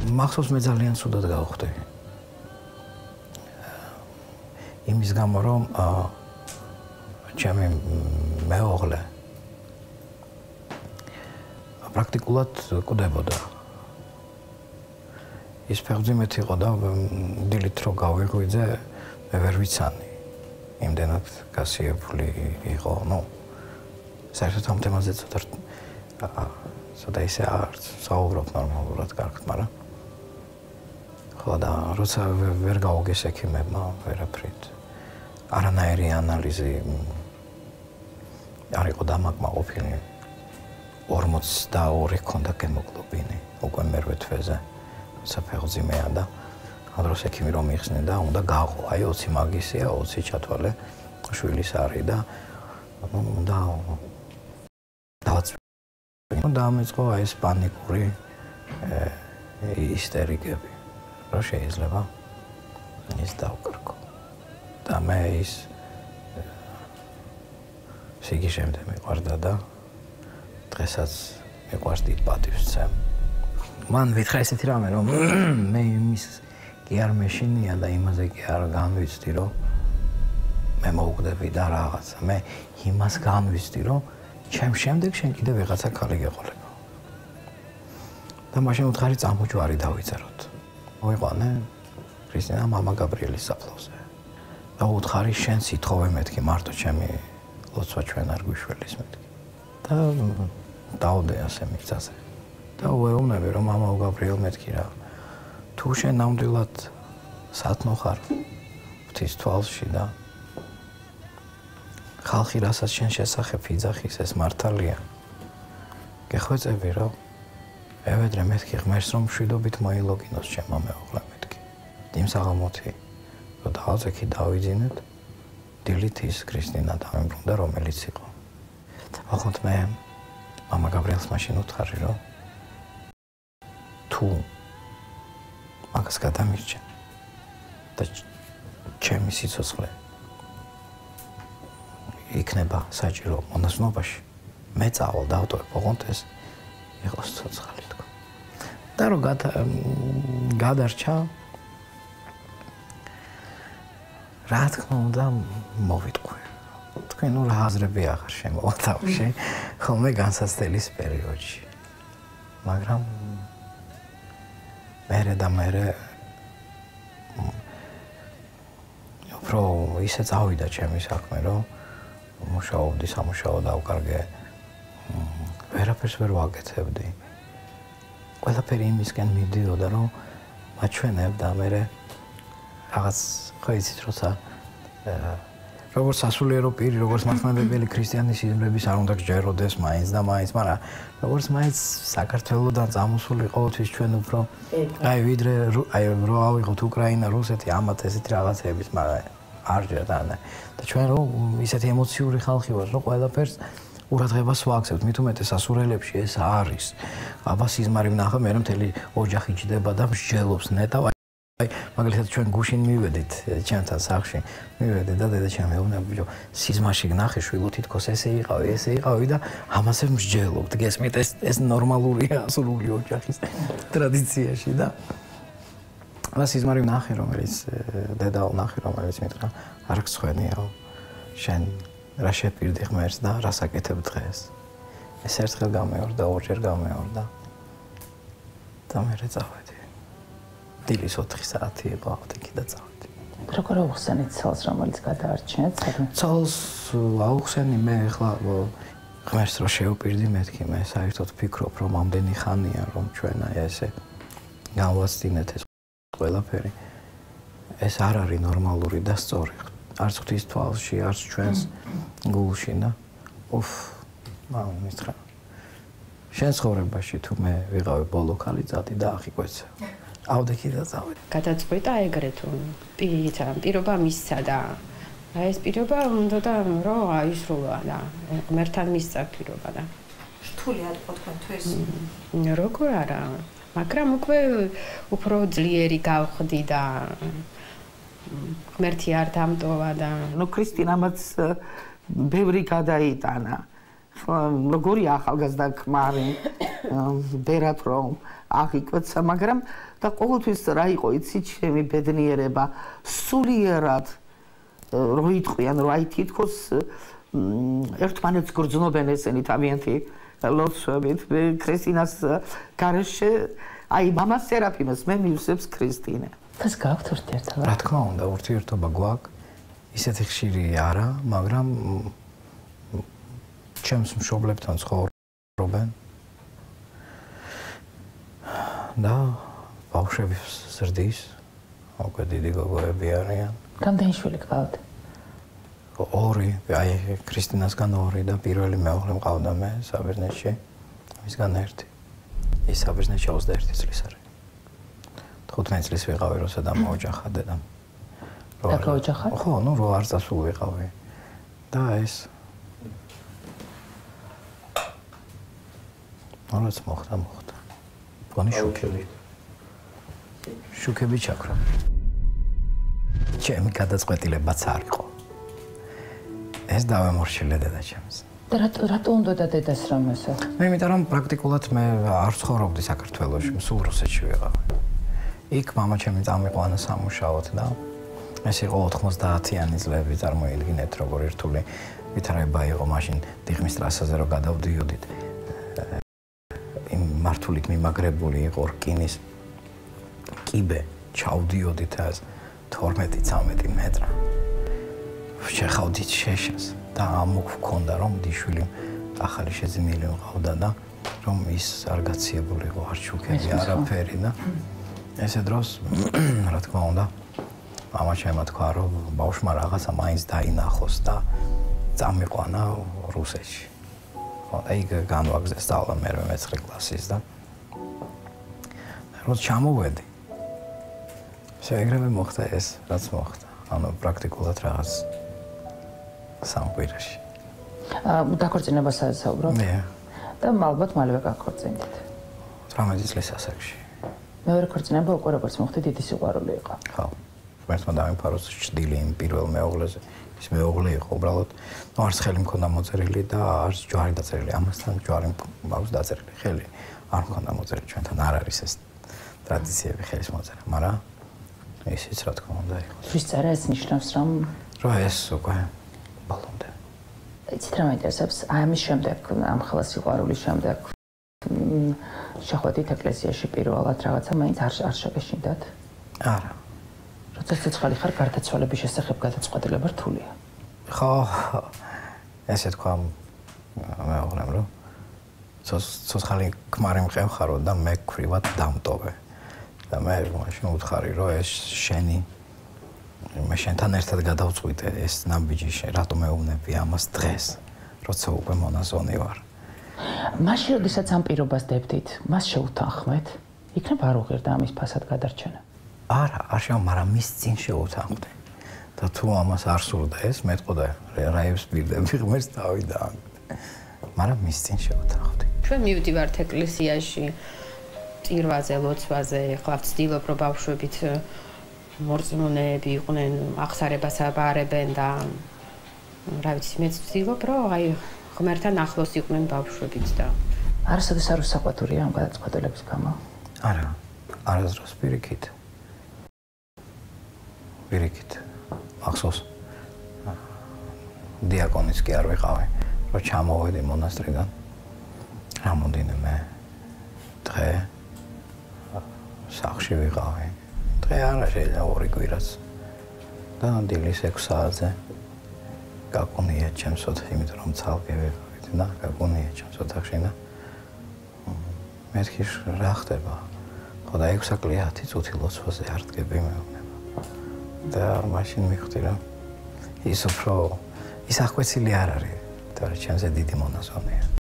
მახსოვს მე ძალიან ცუდად გავხდი. იმის გამო რომ ჩემი მეუღლე პრაქტიკულად კვდებოდა. ის ფეხმძიმეთი იყო და დილით რო გავიღვიძე, მე ვერ ვიცანი. იმდენად გასიებული იყო, საერთოდ ამ თემაზე ცოტა ისე არ საუბრობ ნორმალურად კარგად, მაგრამ ხო და როცა ვერ გავუგეს ექიმებმა ვერაფრით, არანაირი ანალიზი არ იყო დამაკმაყოფილი. 42 ჰქონდა ჰემოგლობინი უკვე მერვე თვეზე, როცა ფეხმძიმეა და ამ დროს ექიმი რომ იხსნიდა, უნდა გაყო, აი 20 მაგისია, 20 ჩათვალე შვილის არის და უნდა დაამეწყო აი ეს პანიკური ისტერიკები, რომ შეიძლება ის დავკარგო. და მე ის სიგი შემდეგ მიყვარდა და დღესაც მიყვარს დიდ პატივს წემ. მან ვითხრა ესეთი რამე, რომ მე იმის კი არ მეშინია და იმაზე კი არ განვიცდი, რომ მე მოვკვდები და რაღაცა. მე იმას განვიცდი, რომ ჩემ შემდეგ შენ კიდე ვიღაცა ქალი გეყოლება. და მაშინ უთხარი წამოჯვარი დავიწეროთ. მოვიყვანე ქრისტინა მამა გაბრიელის საფლავზე. და უთხარი შენ სითხოვე მეთქი მარტო ჩემი ლოცვა ჩვენ არ გვიშველის მეთქი. და დავდე ასე მიწაზე. და ვეუბნები რომ მამა გაბრიელ მეთქი რა. თუ შენ ნამდვილად სათნო ხარ ღვთის თვალში და ხალხი რასაც შენ შესახებ იძახის ეს მართალია. გეხვეწები რომ ევედრე მეთქი ღმერთს რომ მშვიდობით მოილოგინოს ჩემო მეუღლე მეთქი. dim საღამოთი რომ დავზექი დავიძინეთ დილით ის ქრისტინა დამებრუნდა რომელიც იყო. ოღონდ მე მამა გაბრიელს მაშინ უთხარი რომ თუ მაგას გადამირჩენ და ჩემი სიცოცხლე იქნება საჭირო მონაზვნობაში მე წავალ დავტოვებ ოღონდ ეს იყოს ცოცხალი თქო. და რომ გადარჩა რა თქმა უნდა მოვიტყვი. თქვენ რა აზრები აღარ შემოვათავში ხოლმე განსაცდელის პერიოდში. მაგრამ მერე უფრო ისე წავიდა ჩემი საქმე რომ მუშაობდი სამუშაო დავკარგე ვერაფერს ვერ ვაკეთებდი. ყველაფერი იმისკენ მიდიოდა რომ მაჩვენებდა მე რაღაც ხო იცით როცა როგორც სასულიერო პირი, როგორც მართლმადიდებელი ქრისტიანის სიზმრების არ უნდა გჯეროდეს მაინც და მაინც, მაგრამ როგორც მაინც საქართველოსდან წამოსული ყოველთვის ჩვენ უფრო აი ვიდრე აი რო ავიღოთ უკრაინა, რუსეთი, ამათ ესეთი რაღაცების, მაგრამ არ ჯერდანა. და ჩვენ რო ისეთი ემოციური ხალხი ვართ, რომ ყველაფერს ყურადღებას ვაქცევთ, მით უმეტეს სასურველებში ეს არის. აბა სიზმარი ვნახა, მე მთელი ოჯახი ჯდება და მსჯელობს ნეტავ აი მაგალითად ჩვენ გუშინ მივედით ჩემთან სახლში მივედით და დედაჩემ მეუბნება ბიჭო სიზმარში გნახე შვილო თითქოს ესე იყავი და ამაზე მსჯელობთ გესმით ეს ნორმალურია სრული ოჯახის ტრადიციაში და სიზმარი ვნახე რომელიც დედაო ვნახე რომელიც მითხრა არ გცხვენიაო შენ რა შეპირდი ღმერთს და რას აკეთებ დღეს ეს ერთხელ გამეორდა ორჯერ გამეორდა და მე წავედი დილის 4 საათი იყო აპტეკი და წავედი. როგორ აუხსენეთ ცალს, რომელიც გადაარჩენეთ საქმე? ცალს აუხსენი მე ახლა ღმერთს რო შევპირდი მეთქი მე საერთოდ ფიქრობ რომ ამდენი ხანია რომ ჩვენ აი ესე გავასწინეთ ეს ყველაფერი. ეს არ არის ნორმალური და სწორი. არც ღვთის თვალში, არც ჩვენს გულში და მამա მითხრა შენ ცხოვრებაში თუ მე ვიყავი ბოლო ქალი წადი და აღიკვეცე. ავდექი და წავედი. გადაწყვეტა ეგრეთ პირობა მისცა და ეს პირობა უნდა და რომ აისრულა და ღმერთთან მისცა პირობა და რთული არ იყო თქვენთვის? როგორ არა, მაგრამ უკვე უფრო ძლიერი გავხდი და ღმერთი არ დამტოვა და ქრისტინამაც ბევრი გადაიტანა. როგორი ახალგაზრდა ქმარი ბერად რომ აღიკვეცა, მაგრამ და ყოველთვის რა იყო იცი ჩემი ბედნიერება სულიერად რო იტყვიან რომ აი თითქოს ერთმანეთს გრძნობენ ესენი თავიანთი ლოცვებით ქრისტინას გარეშე აი მამა სერაფიმას მე მივსებს ქრისტინე ეს გაქვთ ურთიერთობა რა თქმა უნდა ურთიერთობა გვაქვს ისეთი ხშირი არა მაგრამ ჩემს მშობლებთან ცხოვრობენ და ბავშვების ზრდის უკვე დიდი გოგოები არიან რამდენი შვილი გყავთ? ორი, აი ქრისტინასგან ორი და პირველი მეუღლე მყავდა მე საბერძნეთში, მისგან ერთი. ის საბერძნეთში 21 წლის არის. 15 წლის ვიყავი, როცა დამოოჯახა დედამ. და გაოჯახა? ხო, ნუ რო არ წასულ ვიყავი. და ეს რაღაც მოხდა. გონი შუქები. შუქები ჩაქრა. ჩემი გადაწყვეტილებაც არ იყო. ეს დავემორჩილე დედაჩემს. და რატო უნდა და დედას რამესა? მე იმიტომ რომ პრაქტიკულად მე არ ცხოვრობდი საქართველოში, სულ რუსეთში ვიყავი. იქ მამა ჩემი წამიყვანა სამუშაოდ და ეს იყო 90-იანი წლები, წარმოიდგინეთ როგორი რთული ვითარება იყო მაშინ დიღმის ტრასაზე რო გადავდიოდით. იმ მართულით მიმაგრებული იყო რკინის კიბე, ჩავდიოდით ეს 12-13 მეტრა. შეხავდით შეშას და ამოქ ვქონდა რომ დიშვილი ახალი შეძინილი მყავდა და რომ ის არ გაციებულიყო არ შუქები არაფერი და ესე დროს რა თქმა უნდა მამა ჩემმა თქვა რომ ბავშვმა რაღაცა მაინც დაინახოს და წამიყვანა რუსეთში. ხო და იქ განვაგზა სწავლა მე-9 კლასის და როცა ჩამოვედი შეეგრევე მოხდა ეს რაც მოხდა. ანუ პრაქტიკულად რაღაც სამკვირაში. დაქორწინებასაც საუბრობ? მე. და ალბათ მალევე გაქორწინდით. 18 წლის ასაკში. მეორე ქორწინება უკვე როგორც მოხდა დიდი სიყვარული იყო. ხო. ერთმა დამიფაროს ჭდილი იმ პირველ მეუღლეზე. ის მეუღლე იყო უბრალოდ ნუ არც ხელი მქონდა მოწერილი და არც ჯვარი დაწერილი. ამასთან ჯვარი მაქვს დაწერილი. ხელი არ მქონდა მოწერილი. ჩვენთან არ არის ეს ტრადიციები ხელის მოწერა, მაგრამ ისიც რა თქმა უნდა იყო. თვის წერა ეს ნიშნავს რომ ეს უკვე ბოლომდე. იცით რა მაინტერესებს ამის შემდეგ ამ ხელა სიყვარულის შემდეგ შეხვედით ეკლესიაში პირველად რაღაცა მაინც არ შეგეშინდათ? არა. როცა ცოცხალი ხარ გარდაცვალების შესახებ გადაწყვეტილება რთულია. ხო, ესე თქვა მეუღლემ რომ ცოცხალი ქმარი მყევხარო და მე ქვრივად დამტოვე. და მე მაშინ უთხარი რომ ეს შენი მე შენთან ერთად გადავწყვიტე ეს ნაბიჯი რატომ მეუბნები ამას დღეს როცა უკვე მონაზონი ვარ. მაშინ როდესაც ამ პირობას დებდით, მას შეუთანხმეთ? იქნებ არ უღირდა ამის ფასად გადარჩენა? არა, არ შევა, მაგრამ მის წინ შეუთანხმდი. და თუ ამას არ სურდა ეს, მეტყოდა რაებს პირდები ღმერთს დავიდა. მაგრამ მის წინ შეუთანხმდი. ჩვენ მივდივართ ეკლესიაში წირვაზე, ლოცვაზე, ახლა ვცდილობ რომ ბავშვებით მორწმუნეები იყვნენ, აღსარებას აბარებენ და რა ვიცი, მეც ვცდილობ რომ აი ღმერთთან ახლოს იყვნენ ბავშვებიც და არასოდეს არ უსაყვათურია ამ გადაწყვეტილების გამო? არა, არასდროს პირიქით. ახსოვს დიაკონიც კი არ ვიყავი, რომ ჩამოვედი მონასტრიდან. რამოდენიმე დღე სახლში ვიყავი. დღე არა შეიძლება 2 კვირაც. და დილის 6 საათზე გაკუნია ჩემს ოთახში, იმიტომ რომ ცალკე ვიყავით და გაკუნია ჩემს ოთახში და მეთქი რა ხდება? ხო და 6 საკლია 10 წუთი ლოცვაზე არ დგები მეუბნება. და მაშინ მივხვდი რომ ის ახვეცილი არ არის, თორე ჩემზე დიდი მონაზონია.